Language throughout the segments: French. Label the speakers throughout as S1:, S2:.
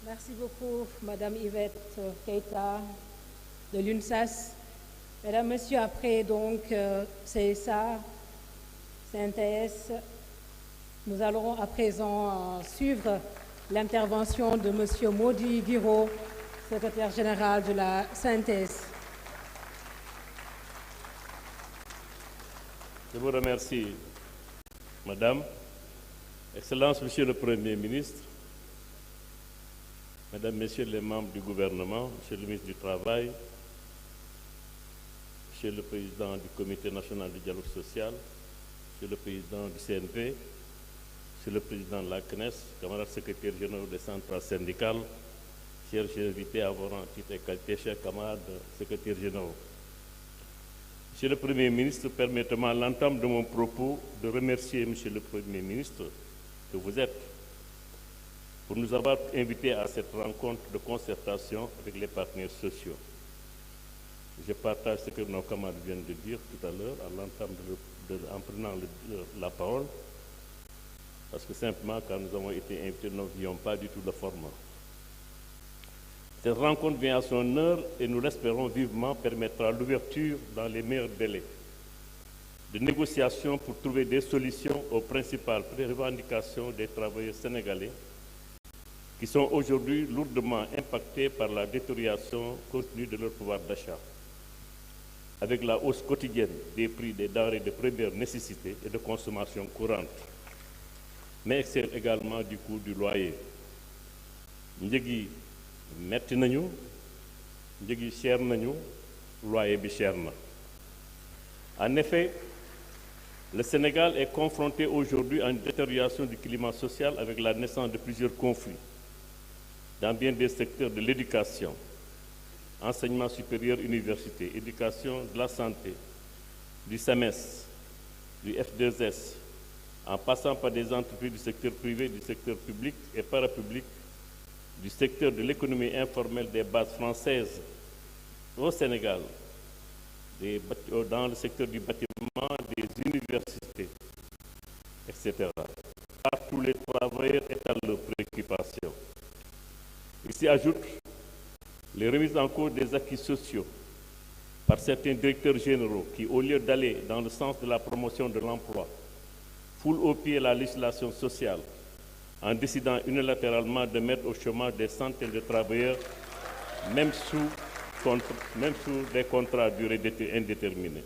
S1: Merci beaucoup, Madame Yvette Keita de l'UNSAS. Mesdames, Messieurs, après donc CSA, CNTS, nous allons à présent suivre l'intervention de Monsieur Maudit Viro, secrétaire général de la CNTS.
S2: Je vous remercie, Madame. Excellence, Monsieur le Premier ministre, Mesdames, Messieurs les membres du gouvernement, Monsieur le ministre du Travail, Monsieur le Président du Comité national du dialogue social, Monsieur le Président du CNP, Monsieur le Président de la CNES, camarades secrétaires généraux des centrales syndicales, chers invités à vos rangs, titres et qualités, chers camarades secrétaires généraux. Monsieur le Premier ministre, permettez-moi à l'entame de mon propos de remercier Monsieur le Premier ministre que vous êtes pour nous avoir invités à cette rencontre de concertation avec les partenaires sociaux. Je partage ce que nos camarades viennent de dire tout à l'heure à l'entame en prenant la parole, parce que simplement quand nous avons été invités, nous n'avions pas du tout le format. Cette rencontre vient à son heure et nous l'espérons vivement permettra l'ouverture dans les meilleurs délais de négociations pour trouver des solutions aux principales revendications des travailleurs sénégalais qui sont aujourd'hui lourdement impactés par la détérioration continue de leur pouvoir d'achat, avec la hausse quotidienne des prix des denrées de première nécessité et de consommation courante, mais également du coût du loyer. Njëg yi metti nañu, njëg yi cher nañu, loyer bi cher na. En effet, le Sénégal est confronté aujourd'hui à une détérioration du climat social avec la naissance de plusieurs conflits dans bien des secteurs de l'éducation, enseignement supérieur, université, éducation, de la santé, du SAMES, du F2S, en passant par des entreprises du secteur privé, du secteur public et parapublic, du secteur de l'économie informelle des bases françaises au Sénégal, dans le secteur du bâtiment, des universités, etc. Partout les travailleurs étalent leurs préoccupations. Ici ajoutent les remises en cause des acquis sociaux par certains directeurs généraux qui, au lieu d'aller dans le sens de la promotion de l'emploi, foulent au pied la législation sociale en décidant unilatéralement de mettre au chômage des centaines de travailleurs, même sous des contrats à durée indéterminée.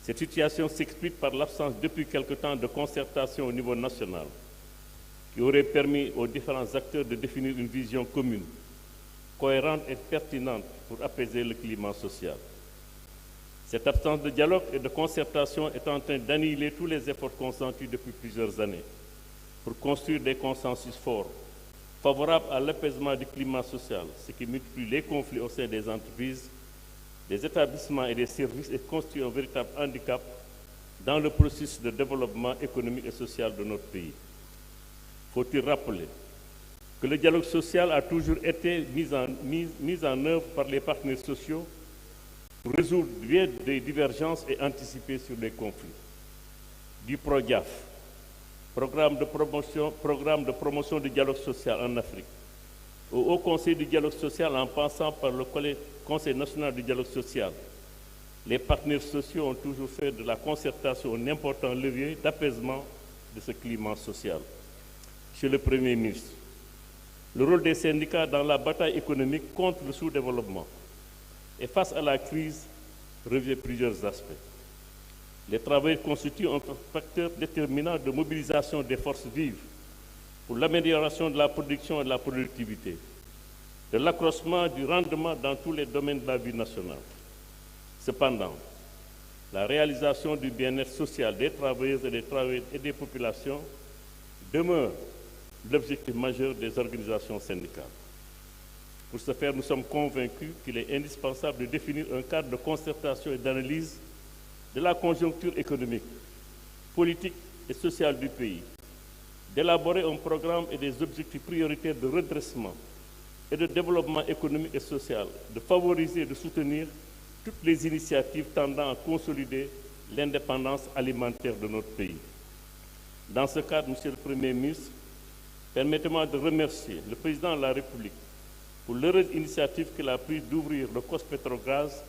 S2: Cette situation s'explique par l'absence depuis quelque temps de concertation au niveau national qui aurait permis aux différents acteurs de définir une vision commune, cohérente et pertinente pour apaiser le climat social. Cette absence de dialogue et de concertation est en train d'annihiler tous les efforts consentis depuis plusieurs années pour construire des consensus forts, favorables à l'apaisement du climat social, ce qui multiplie les conflits au sein des entreprises, des établissements et des services et constitue un véritable handicap dans le processus de développement économique et social de notre pays. Faut-il rappeler que le dialogue social a toujours été mis en œuvre par les partenaires sociaux pour résoudre bien des divergences et anticiper sur les conflits. Du PRODIAF, programme de promotion du dialogue social en Afrique, au Haut Conseil du dialogue social en passant par le Conseil national du dialogue social, les partenaires sociaux ont toujours fait de la concertation un important levier d'apaisement de ce climat social. Monsieur le Premier ministre, le rôle des syndicats dans la bataille économique contre le sous-développement et face à la crise revêt plusieurs aspects. Les travailleurs constituent un facteur déterminant de mobilisation des forces vives pour l'amélioration de la production et de la productivité, de l'accroissement du rendement dans tous les domaines de la vie nationale. Cependant, la réalisation du bien-être social des travailleurs et des populations demeure l'objectif majeur des organisations syndicales. Pour ce faire, nous sommes convaincus qu'il est indispensable de définir un cadre de concertation et d'analyse de la conjoncture économique, politique et sociale du pays, d'élaborer un programme et des objectifs prioritaires de redressement et de développement économique et social, de favoriser et de soutenir toutes les initiatives tendant à consolider l'indépendance alimentaire de notre pays. Dans ce cadre, Monsieur le Premier ministre, Permettez-moi de remercier le Président de la République pour l'heureuse initiative qu'il a prise d'ouvrir le COS-Petrogaz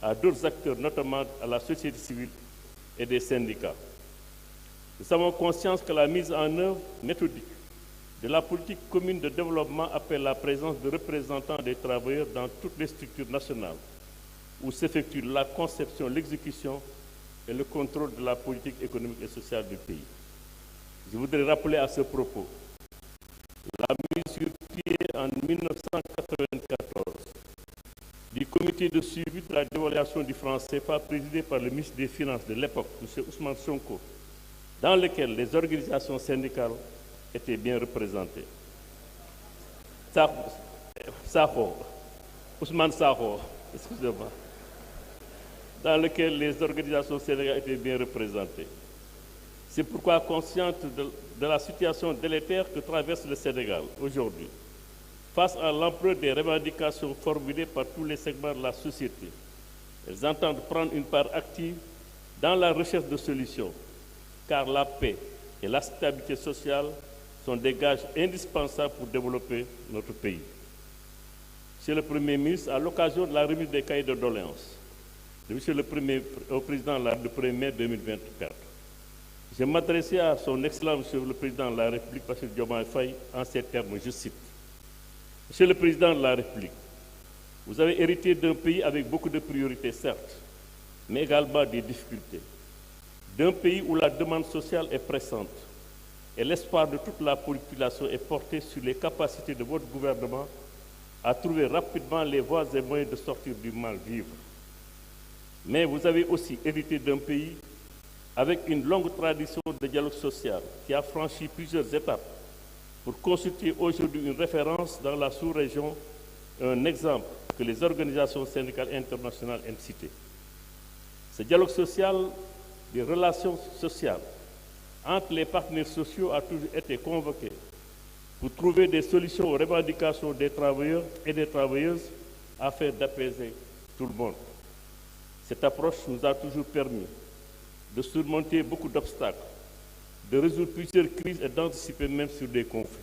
S2: à d'autres acteurs, notamment à la société civile et des syndicats. Nous avons conscience que la mise en œuvre méthodique de la politique commune de développement appelle la présence de représentants des travailleurs dans toutes les structures nationales où s'effectue la conception, l'exécution et le contrôle de la politique économique et sociale du pays. Je voudrais rappeler à ce propos la mise sur pied en 1994 du comité de suivi de la dévaluation du franc CFA présidé par le ministre des Finances de l'époque, M. Ousmane Sonko, dans lequel les organisations syndicales étaient bien représentées. Ousmane Sakho, excusez-moi, dans lequel les organisations syndicales étaient bien représentées. C'est pourquoi, consciente de la situation délétère que traverse le Sénégal aujourd'hui, face à l'ampleur des revendications formulées par tous les segments de la société, elles entendent prendre une part active dans la recherche de solutions, car la paix et la stabilité sociale sont des gages indispensables pour développer notre pays. Monsieur le Premier ministre, à l'occasion de la remise des cahiers de doléances de Monsieur le Président le 1er mai 2024, je m'adressais à son Excellence Monsieur le Président de la République, M. Diomaye Faye, en ces termes, je cite. Monsieur le Président de la République, vous avez hérité d'un pays avec beaucoup de priorités, certes, mais également des difficultés. D'un pays où la demande sociale est pressante et l'espoir de toute la population est porté sur les capacités de votre gouvernement à trouver rapidement les voies et moyens de sortir du mal-vivre. Mais vous avez aussi hérité d'un pays avec une longue tradition de dialogue social qui a franchi plusieurs étapes pour constituer aujourd'hui une référence dans la sous-région, un exemple que les organisations syndicales internationales aiment citer. Ce dialogue social, des relations sociales entre les partenaires sociaux a toujours été convoqué pour trouver des solutions aux revendications des travailleurs et des travailleuses afin d'apaiser tout le monde. Cette approche nous a toujours permis de surmonter beaucoup d'obstacles, de résoudre plusieurs crises et d'anticiper même sur des conflits.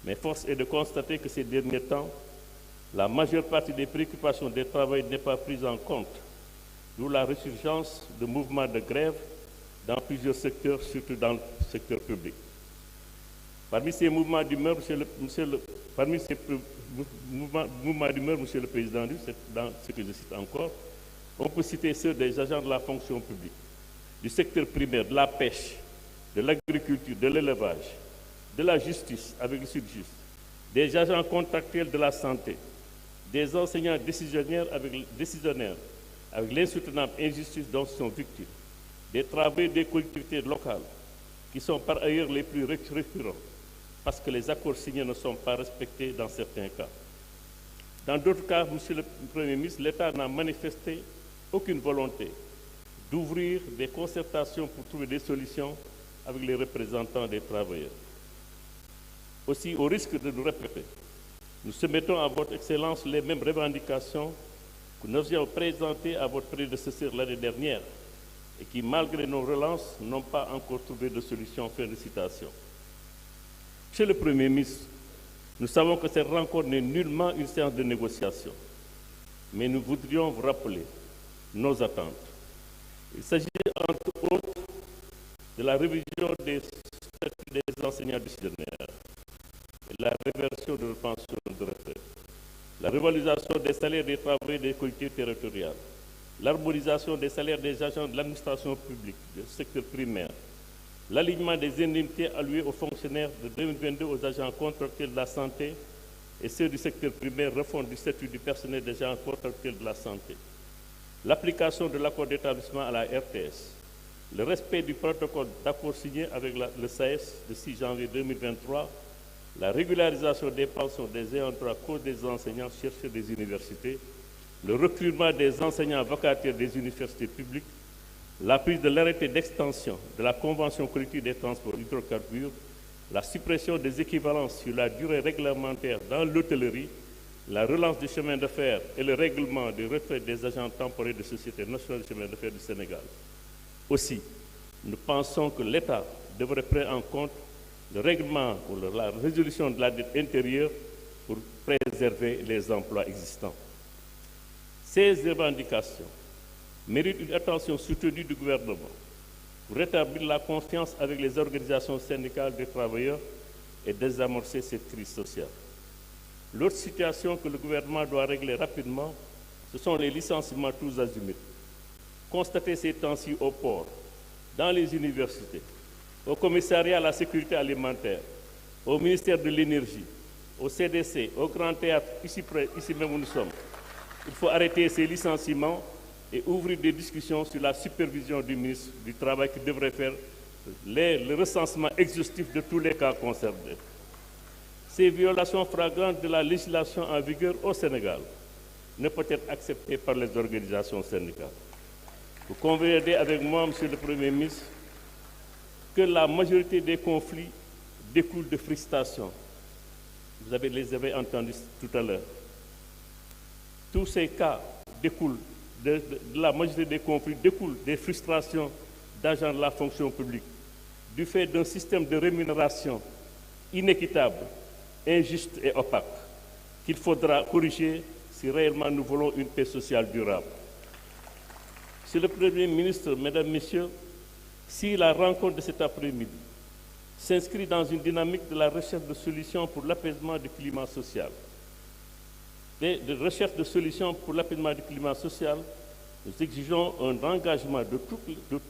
S2: Mais force est de constater que ces derniers temps, la majeure partie des préoccupations des travailleurs n'est pas prise en compte, d'où la résurgence de mouvements de grève dans plusieurs secteurs, surtout dans le secteur public. Parmi ces mouvements d'humeur, Monsieur le Président, c'est dans ce que je cite encore, on peut citer ceux des agents de la fonction publique, du secteur primaire, de la pêche, de l'agriculture, de l'élevage, de la justice avec le Sud-Just, des agents contractuels de la santé, des enseignants décisionnaires avec l'insoutenable injustice dont ils sont victimes, des travailleurs des collectivités locales qui sont par ailleurs les plus récurrents parce que les accords signés ne sont pas respectés dans certains cas. Dans d'autres cas, Monsieur le Premier ministre, l'État n'a manifesté aucune volonté d'ouvrir des concertations pour trouver des solutions avec les représentants des travailleurs. Aussi, au risque de nous répéter, nous soumettons à votre Excellence les mêmes revendications que nous avions présentées à votre prédécesseur l'année dernière et qui, malgré nos relances, n'ont pas encore trouvé de solution. Fin de citation. Monsieur le Premier ministre, nous savons que cette rencontre n'est nullement une séance de négociation, mais nous voudrions vous rappeler nos attentes. Il s'agit entre autres de la révision des statuts des enseignants décisionnaires et la réversion de leur pension de retraite, la revalorisation des salaires des travailleurs des collectivités territoriales, l'harmonisation des salaires des agents de l'administration publique du secteur primaire, l'alignement des indemnités allouées aux fonctionnaires de 2022 aux agents contractuels de la santé et ceux du secteur primaire, refonte du statut du personnel des agents contractuels de la santé, l'application de l'accord d'établissement à la RTS, le respect du protocole d'accord signé avec le SAES le 6 janvier 2023, la régularisation des pensions des ayants droit à cause des enseignants chercheurs des universités, le recrutement des enseignants vacataires des universités publiques, la prise de l'arrêté d'extension de la Convention collective des transports hydrocarbures, la suppression des équivalences sur la durée réglementaire dans l'hôtellerie, la relance du chemin de fer et le règlement des retraites des agents temporaires de Société nationale de chemin de fer du Sénégal. Aussi, nous pensons que l'État devrait prendre en compte le règlement ou la résolution de la dette intérieure pour préserver les emplois existants. Ces revendications méritent une attention soutenue du gouvernement pour rétablir la confiance avec les organisations syndicales des travailleurs et désamorcer cette crise sociale. L'autre situation que le gouvernement doit régler rapidement, ce sont les licenciements tous azimuts. Constatés ces temps-ci au port, dans les universités, au commissariat à la sécurité alimentaire, au ministère de l'Énergie, au CDC, au Grand Théâtre, ici même où nous sommes. Il faut arrêter ces licenciements et ouvrir des discussions sur la supervision du ministre du Travail qui devrait faire le recensement exhaustif de tous les cas concernés. Ces violations flagrantes de la législation en vigueur au Sénégal ne peuvent être acceptées par les organisations syndicales. Vous conviendrez avec moi, Monsieur le Premier ministre, que la majorité des conflits découlent de frustrations. Vous les avez entendus tout à l'heure. Tous ces cas découlent de la majorité des conflits découlent des frustrations d'agents de la fonction publique, du fait d'un système de rémunération inéquitable, injuste et opaque, qu'il faudra corriger si réellement nous voulons une paix sociale durable. Monsieur le Premier ministre, Mesdames, Messieurs, si la rencontre de cet après-midi s'inscrit dans une dynamique de la recherche de solutions pour l'apaisement du climat social, de recherche de solutions pour l'apaisement du climat social, nous exigeons un engagement de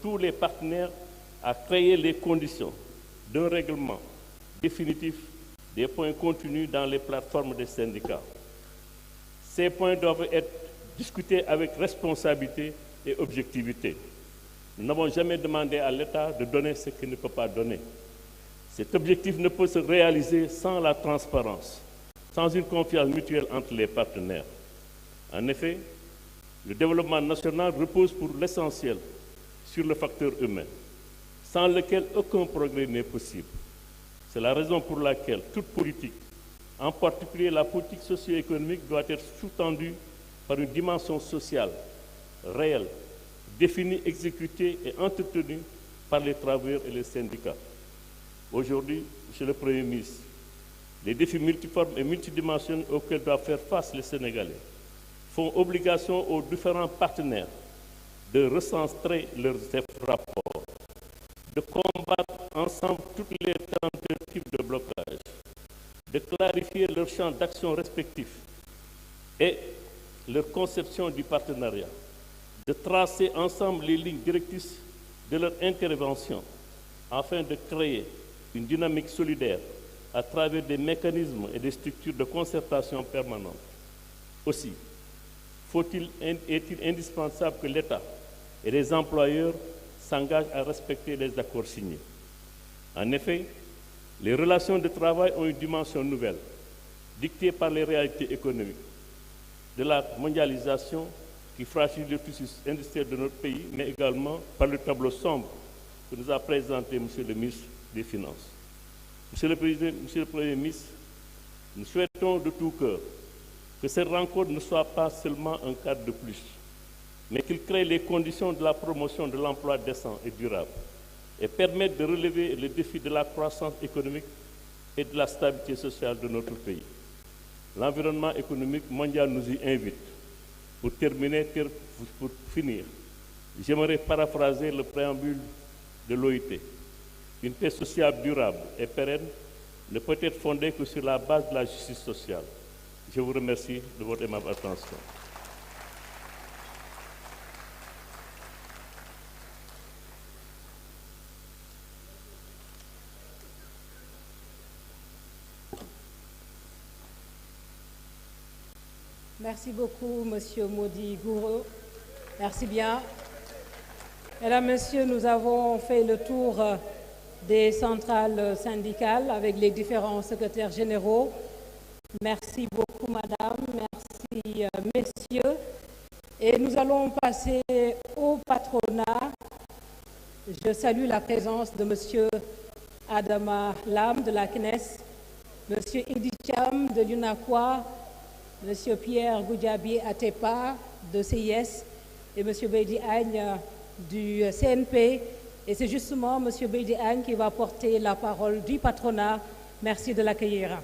S2: tous les partenaires à créer les conditions d'un règlement définitif des points contenus dans les plateformes des syndicats. Ces points doivent être discutés avec responsabilité et objectivité. Nous n'avons jamais demandé à l'État de donner ce qu'il ne peut pas donner. Cet objectif ne peut se réaliser sans la transparence, sans une confiance mutuelle entre les partenaires. En effet, le développement national repose pour l'essentiel sur le facteur humain, sans lequel aucun progrès n'est possible. C'est la raison pour laquelle toute politique, en particulier la politique socio-économique, doit être sous-tendue par une dimension sociale, réelle, définie, exécutée et entretenue par les travailleurs et les syndicats. Aujourd'hui, Monsieur le Premier ministre, les défis multiformes et multidimensionnels auxquels doivent faire face les Sénégalais font obligation aux différents partenaires de recentrer leurs rapports, de combattre ensemble toutes les tentatives de blocage, de clarifier leurs champs d'action respectifs et leur conception du partenariat, de tracer ensemble les lignes directrices de leur intervention afin de créer une dynamique solidaire à travers des mécanismes et des structures de concertation permanente. Aussi, est-il indispensable que l'État et les employeurs s'engagent à respecter les accords signés. En effet, les relations de travail ont une dimension nouvelle, dictée par les réalités économiques, de la mondialisation qui fragilise le tissu industriel de notre pays, mais également par le tableau sombre que nous a présenté M. le ministre des Finances. Monsieur le Premier ministre, nous souhaitons de tout cœur que cette rencontre ne soit pas seulement un cadre de plus, mais qu'il crée les conditions de la promotion de l'emploi décent et durable et permette de relever les défis de la croissance économique et de la stabilité sociale de notre pays. L'environnement économique mondial nous y invite. Pour finir, j'aimerais paraphraser le préambule de l'OIT. Une paix sociale durable et pérenne ne peut être fondée que sur la base de la justice sociale. Je vous remercie de votre aimable attention.
S1: Merci beaucoup, Monsieur Mody Gouro. Merci bien. Mesdames, Messieurs, nous avons fait le tour des centrales syndicales avec les différents secrétaires généraux. Merci beaucoup, Madame. Merci, Messieurs. Et nous allons passer au patronat. Je salue la présence de Monsieur Adama Lam de la CNES, Monsieur Idi Cham de l'UNACOIS, Monsieur Pierre Goudiaby Atepa de CIS et Monsieur Bedi Agne du CNP Et c'est justement M. Beydi Agne qui va porter la parole du patronat. Merci de l'accueillir.